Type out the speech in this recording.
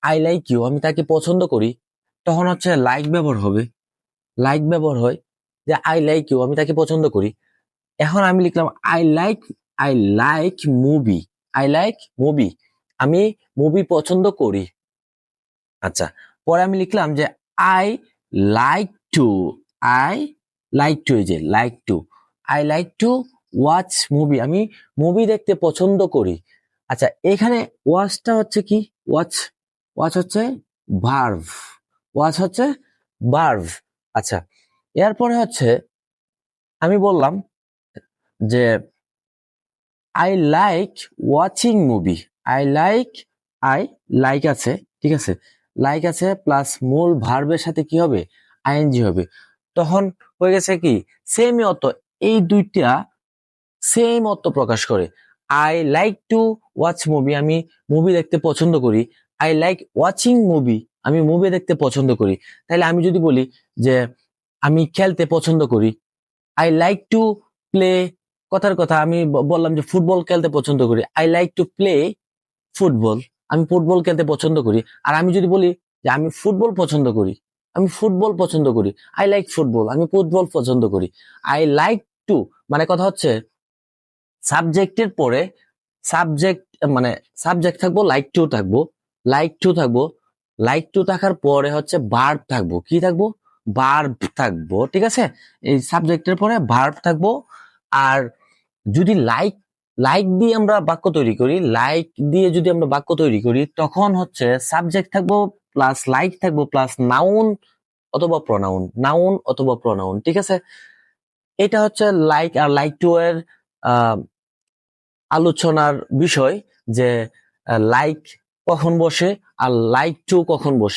I like you, আমি তাকে পছন্দ করি, তখন হচ্ছে লাইক ব্যবহার হবে। লাইক ব্যবহার হয় যে আই লাইক ইউ, আমি তাকে পছন্দ করি। এখন আমি লিখলাম I like movie, I like movie, আমি মুভি পছন্দ করি। আচ্ছা, পরে আমি লিখলাম যে I like to, I like to, এই যে like to, I like to watch movie, আমি মুভি দেখতে পছন্দ করি। আচ্ছা, এখানে ওয়াচটা হচ্ছে কি? ওয়াচ, ওয়াচ হচ্ছে ভার্ভ, ওয়াচ হচ্ছে ভার্ভ। আচ্ছা, এরপরে হচ্ছে আমি বললাম যে I like watching movie, I like আছে, ঠিক আছে, লাইক আছে প্লাস মূল ভার্বের সাথে কি হবে? আইএনজি হবে। তখন হয়ে গেছে কি সেমই অর্থ, এই দুইটা সেম অর্থ প্রকাশ করে। I like to watch movie, আমি মুভি দেখতে পছন্দ করি। আই লাইক ওয়াচিং মুভি, আমি মুভি দেখতে পছন্দ করি। তাহলে আমি যদি বলি যে আমি খেলতে পছন্দ করি, আই লাইক টু প্লে, কথার কথা আমি বললাম যে ফুটবল খেলতে পছন্দ করি, I like to play football, আমি ফুটবল খেলতে পছন্দ করি। আর আমি যদি বলি যে আমি ফুটবল পছন্দ করি, আমি ফুটবল পছন্দ করি, আই লাইক ফুটবল, আমি ফুটবল পছন্দ করি। আই লাইক টু মানে কথা হচ্ছে সাবজেক্টের পরে সাবজেক্ট, মানে সাবজেক্ট থাকবো, লাইক টু থাকবো, লাইক টু থাকবো, লাইক টু থাকার পরে হচ্ছে ভার্ব থাকবো, কি থাকবো? ভার্ব থাকবো, ঠিক আছে। এই সাবজেক্টের পরে ভার্ব থাকবো। আর যদি লাইক, লাইক দিয়ে আমরা বাক্য তৈরি করি, লাইক দিয়ে যদি আমরা বাক্য তৈরি করি, তখন হচ্ছে সাবজেক্ট থাকবো প্লাস লাইক থাকবো প্লাস নাউন অথবা প্রনাউন, নাউন অথবা প্রনাউন, ঠিক আছে। এটা হচ্ছে লাইক আর লাইক টু এর আহ আলোচনার বিষয়, যে লাইক কখন বসে আর লাইক টু কখন বসে।